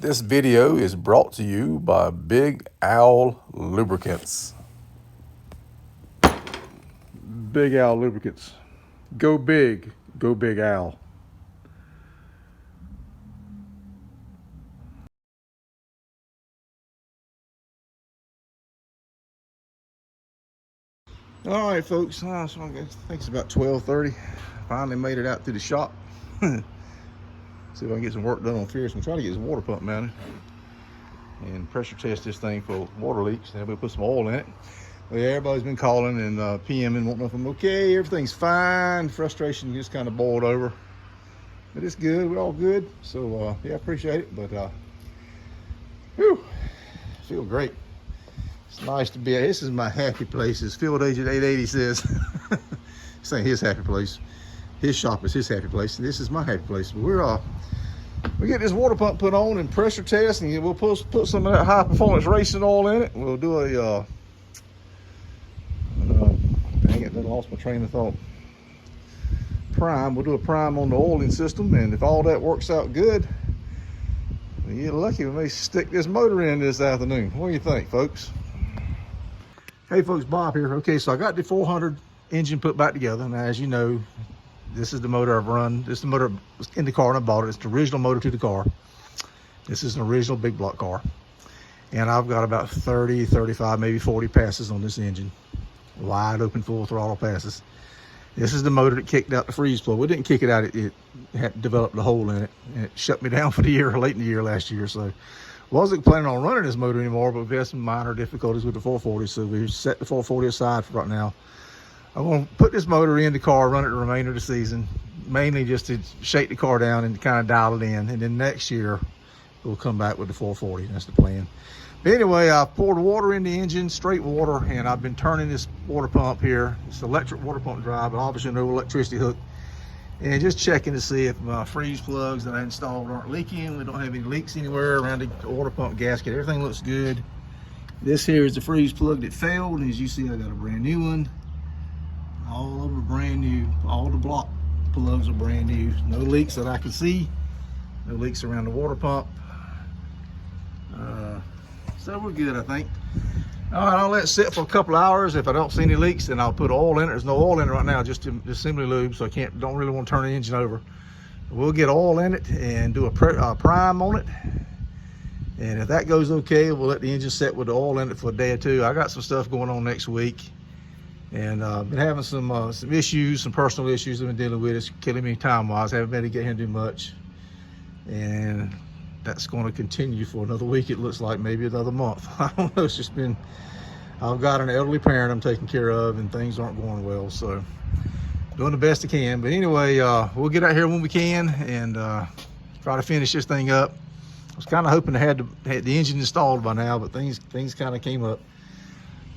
This video is brought to you by Big Owl Lubricants. Big Owl Lubricants. Go big Owl. All right, folks. So I think it's about 12:30. Finally made it out to the shop. See if I can get some work done on FURYIOUS. I'm trying to get this water pump mounted and pressure test this thing for water leaks. And we'll put some oil in it. Well, yeah, everybody's been calling and PMing, wanting to know if I'm okay. Everything's fine. Frustration just kind of boiled over, but it's good. We're all good. So yeah, I appreciate it. But whew, feel great. It's nice to be. This is my happy place, as Field Agent 880 says. This ain't his happy place. His shop is his happy place. This is my happy place. But we get this water pump put on and pressure test, and we'll put some of that high performance racing oil in it. We'll do a dang it, I lost my train of thought. Prime. We'll do a prime on the oiling system, and if all that works out good, you get lucky, we may stick this motor in this afternoon. What do you think, folks? Hey folks, Bob here. Okay, so I got the 400 engine put back together. Now, as you know, this is the motor I've run. This is the motor in the car and I bought it. It's the original motor to the car. This is an original big block car. And I've got about 30, 35, maybe 40 passes on this engine. Wide open, full throttle passes. This is the motor that kicked out the freeze plug. We didn't kick it out. It had developed a hole in it. And it shut me down for the year, late in the year last year. So wasn't planning on running this motor anymore, but we had some minor difficulties with the 440. So we set the 440 aside for right now. I'm going to put this motor in the car, run it the remainder of the season, mainly just to shake the car down and kind of dial it in. And then next year, we'll come back with the 440. That's the plan. But anyway, I poured water in the engine, straight water, and I've been turning this water pump here. It's electric water pump drive, but obviously no electricity hook. And just checking to see if my freeze plugs that I installed aren't leaking. We don't have any leaks anywhere around the water pump gasket. Everything looks good. This here is the freeze plug that failed. And as you see, I got a brand new one. All over brand new. All the block plugs are brand new. No leaks that I can see. No leaks around the water pump. So we're good, I think. All right, I'll let it sit for a couple hours. If I don't see any leaks, then I'll put oil in it. There's no oil in it right now, just simply lube, so don't really want to turn the engine over. We'll get oil in it and do a prime on it. And if that goes okay, we'll let the engine set with the oil in it for a day or two. I got some stuff going on next week. And been having some issues, some personal issues I've been dealing with. It's killing me time-wise. Haven't been able to get here and do much. And that's going to continue for another week, it looks like, maybe another month. I don't know. It's just been, I've got an elderly parent I'm taking care of, and things aren't going well. So doing the best I can. But anyway, we'll get out here when we can and try to finish this thing up. I was kind of hoping to have the engine installed by now, but things kind of came up.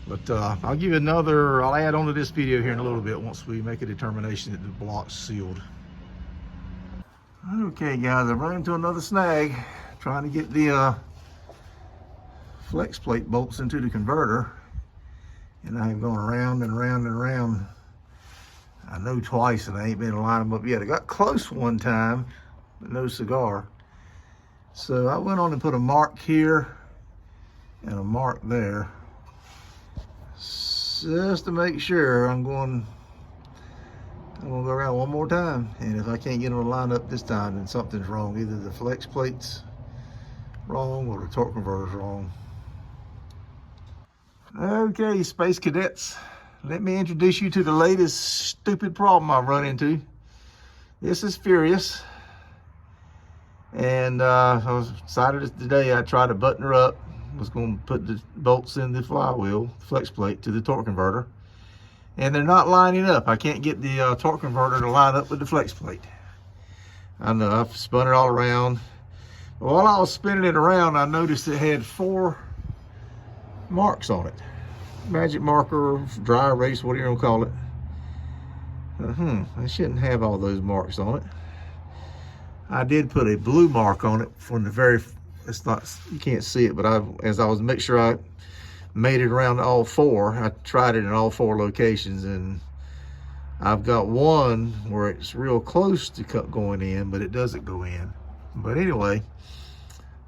But I'll give you I'll add on to this video here in a little bit once we make a determination that the block's sealed. Okay guys, I've run into another snag trying to get the flex plate bolts into the converter, and I've gone around and around and around. I know twice and I ain't been able to line them up yet. I got close one time, but no cigar. So I went on and put a mark here and a mark there, just to make sure. I'm going to go around one more time, and if I can't get them to line up this time, then something's wrong. Either the flex plate's wrong or the torque converter's wrong. Okay, Space Cadets, let me introduce you to the latest stupid problem I've run into. This is FURYIOUS, and I was excited today. I tried to button her up. Was going to put the bolts in the flywheel, flex plate, to the torque converter, and they're not lining up. I can't get the torque converter to line up with the flex plate. I know, I've spun it all around. While I was spinning it around, I noticed it had 4 marks on it. Magic marker, dry erase, whatever you want to call it. I shouldn't have all those marks on it. I did put a blue mark on it from the very, it's not, you can't see it, but as I was making sure I made it around all 4. I tried it in all 4 locations, and I've got one where it's real close to going in, but it doesn't go in. But anyway,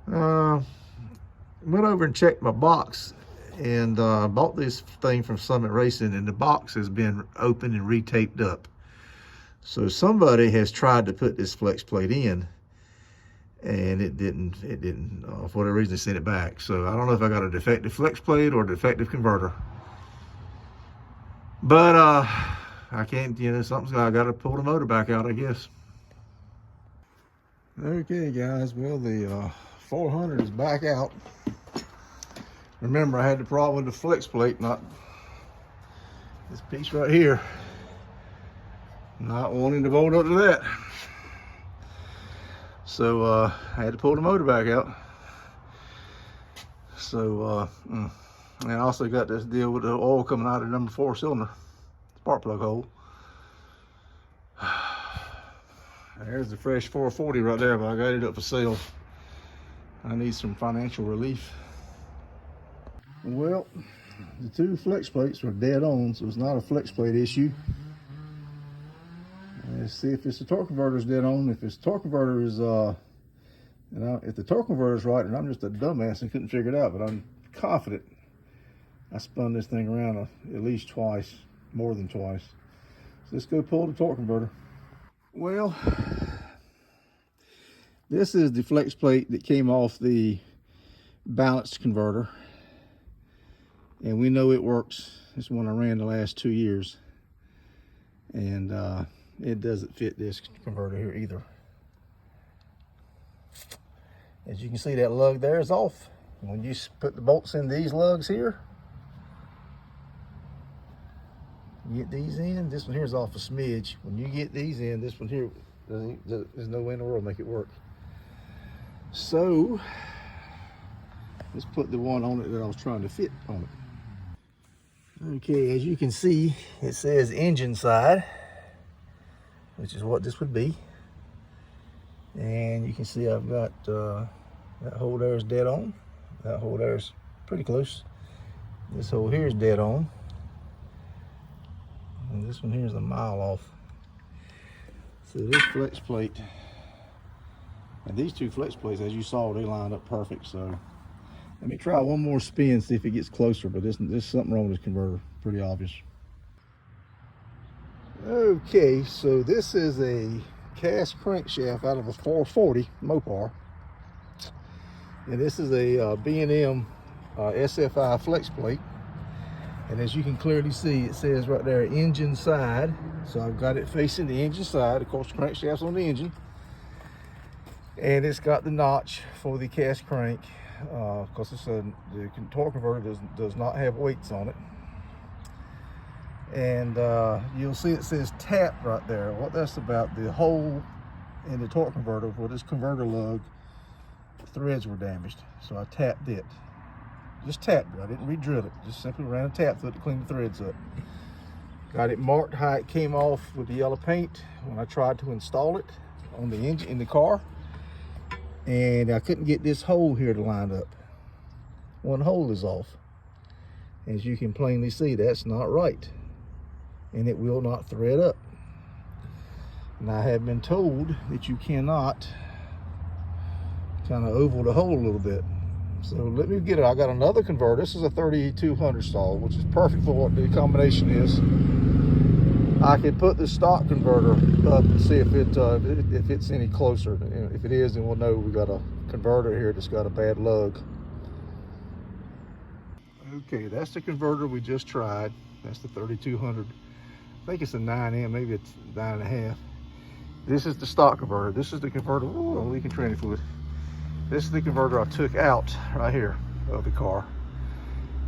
Went over and checked my box, and bought this thing from Summit Racing, and the box has been opened and retaped up. So somebody has tried to put this flex plate in, and it didn't for whatever reason they sent it back. So I don't know if I got a defective flex plate or a defective converter, but I can't, you know, I got to pull the motor back out, I guess. Okay guys, well, the 400 is back out. Remember, I had the problem with the flex plate, not this piece right here, not wanting to bolt up to that. So I had to pull the motor back out. So and I also got this deal with the oil coming out of the number 4 cylinder spark plug hole. There's the fresh 440 right there, but I got it up for sale. I need some financial relief. Well, the 2 flex plates were dead on, so it's not a flex plate issue. Let's see if it's the torque converter is dead on. If it's torque converter is, if the torque converter is right, and I'm just a dumbass and couldn't figure it out, but I'm confident I spun this thing around at least twice, more than twice. So let's go pull the torque converter. Well, this is the flex plate that came off the balanced converter, and we know it works. This one I ran the last 2 years, and it doesn't fit this converter here either. As you can see, that lug there is off. When you put the bolts in these lugs here, you get these in, this one here is off a smidge. When you get these in, this one here, there's no way in the world to make it work. So let's put the one on it that I was trying to fit on it. Okay, as you can see, it says engine side, which is what this would be. And you can see I've got that hole there is dead on. That hole there is pretty close. This hole here is dead on. And this one here is a mile off. So this flex plate, and these 2 flex plates, as you saw, they lined up perfect. So let me try one more spin, see if it gets closer, but there's something wrong with this converter, pretty obvious. Okay, so this is a cast crankshaft out of a 440 Mopar. And this is a B&M SFI flex plate. And as you can clearly see, it says right there, engine side. So I've got it facing the engine side. Of course, the crankshaft's on the engine. And it's got the notch for the cast crank. Because the torque converter does not have weights on it. And you'll see it says tap right there. What that's about, the hole in the torque converter for this converter lug, threads were damaged. So I tapped it. Just tapped it. I didn't re-drill it. Just simply ran a tap through it to clean the threads up. Got it marked how it came off with the yellow paint when I tried to install it on the engine in the car. And I couldn't get this hole here to line up. One hole is off. As you can plainly see, that's not right. And it will not thread up. And I have been told that you cannot kind of oval the hole a little bit. So let me get it. I got another converter. This is a 3200 stall, which is perfect for what the combination is. I can put the stock converter up and see if it's any closer. If it is, then we'll know we got a converter here that's got a bad lug. Okay, that's the converter we just tried. That's the 3200. I think it's a 9M, maybe it's 9.5. This is the stock converter. This is the converter. Oh, I'm leaking tranny fluid. This is the converter I took out right here of the car.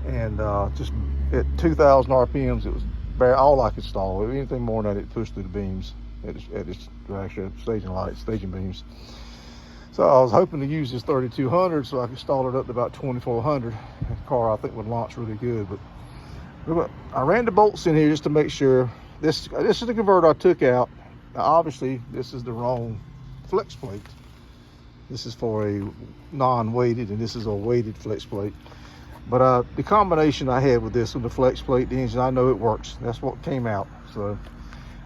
And just at 2,000 RPMs, it was all I could stall. Anything more than that, it pushed through the beams at its actually staging lights, staging beams. So I was hoping to use this 3200 so I could stall it up to about 2400. The car I think would launch really good. But I ran the bolts in here just to make sure. This is the converter I took out. Now obviously this is the wrong flex plate. This is for a non-weighted, and this is a weighted flex plate. But the combination I had with this, with the flex plate, the engine, I know it works. That's what came out. So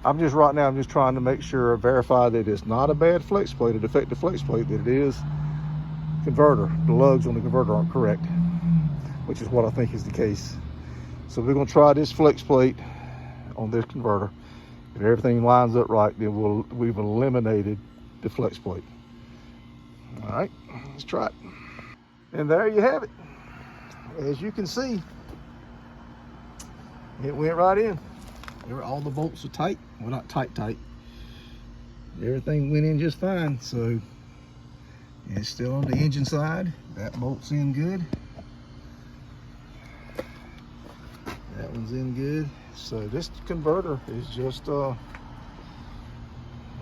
I'm just trying to make sure, verify that it's not a bad flex plate, a defective flex plate, that it is converter. The lugs on the converter aren't correct, which is what I think is the case. So we're going to try this flex plate on this converter. If everything lines up right, then we've eliminated the flex plate. All right, let's try it. And there you have it. As you can see, it went right in. All the bolts are tight. Well, not tight. Everything went in just fine. So it's still on the engine side. That bolt's in good. That one's in good. So this converter is just one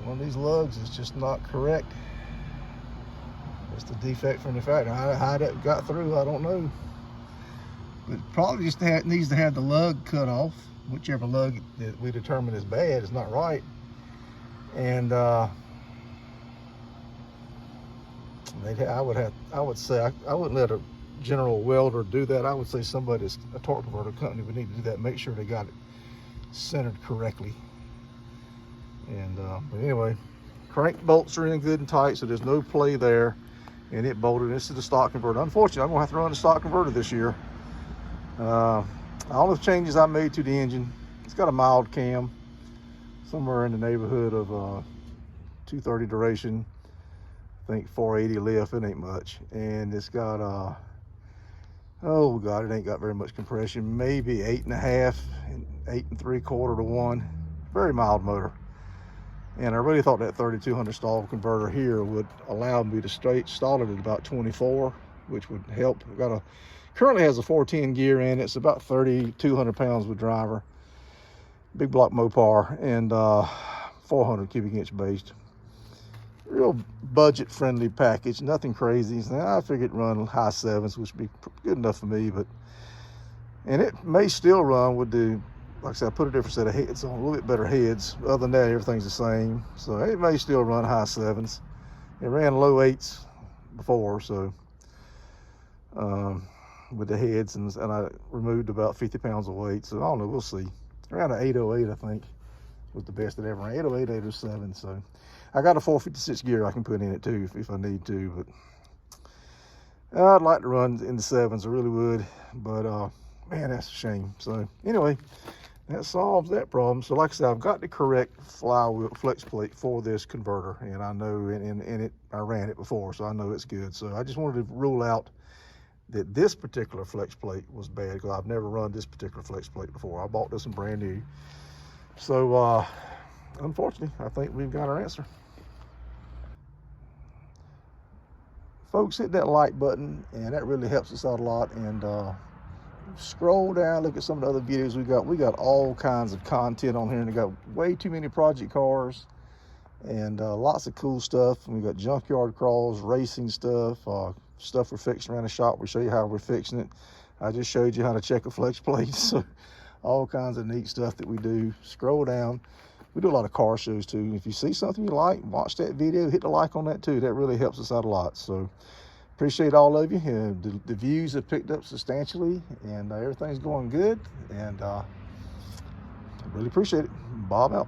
of these lugs is just not correct. It's the defect from the factory. How that got through, I don't know. But probably just needs to have the lug cut off. Whichever lug that we determine is bad is not right. And I would say I wouldn't let a general welder do that. I would say somebody, a torque converter company, would need to do that. Make sure they got it centered correctly. And but anyway, crank bolts are in good and tight, so there's no play there. And it bolted. This is the stock converter. Unfortunately, I'm gonna have to run the stock converter this year. All the changes I made to the engine, it's got a mild cam, somewhere in the neighborhood of 230 duration, I think 480 lift. It ain't much. And it's got oh god, it ain't got very much compression, maybe 8.5 and 8 3/4 to 1. Very mild motor. And I really thought that 3200 stall converter here would allow me to stall it at about 24, which would help. Currently has a 410 gear in it. It's about 3,200 pounds with driver, big block Mopar, and 400 cubic inch based. Real budget friendly package, nothing crazy. Now, I figured run high sevens, which would be good enough for me, and it may still run with the, like I said, I put a different set of heads on, a little bit better heads. Other than that, everything's the same. So it may still run high sevens. It ran low eights before, so with the heads, and I removed about 50 pounds of weight. So I don't know, we'll see. Around an 808, I think, was the best it ever ran. 808, 807. So I got a 456 gear I can put in it too if I need to, but I'd like to run in the sevens, I really would. But man, that's a shame. So anyway, that solves that problem. So like I said, I've got the correct flywheel flex plate for this converter, and I know, and I ran it before, so I know it's good. So I just wanted to rule out that this particular flex plate was bad, because I've never run this particular flex plate before. I bought this one brand new. So unfortunately, I think we've got our answer. Folks, hit that like button, and that really helps us out a lot. And scroll down, look at some of the other videos we got. We got all kinds of content on here, and we got way too many project cars, and lots of cool stuff. And we got junkyard crawls, racing stuff, stuff we're fixing around the shop. We show you how we're fixing it. I just showed you how to check a flex plate. So all kinds of neat stuff that we do. Scroll down. We do a lot of car shows too. If you see something you like, watch that video, hit the like on that too. That really helps us out a lot. So appreciate all of you. The views have picked up substantially, and everything's going good, and I really appreciate it. Bob out.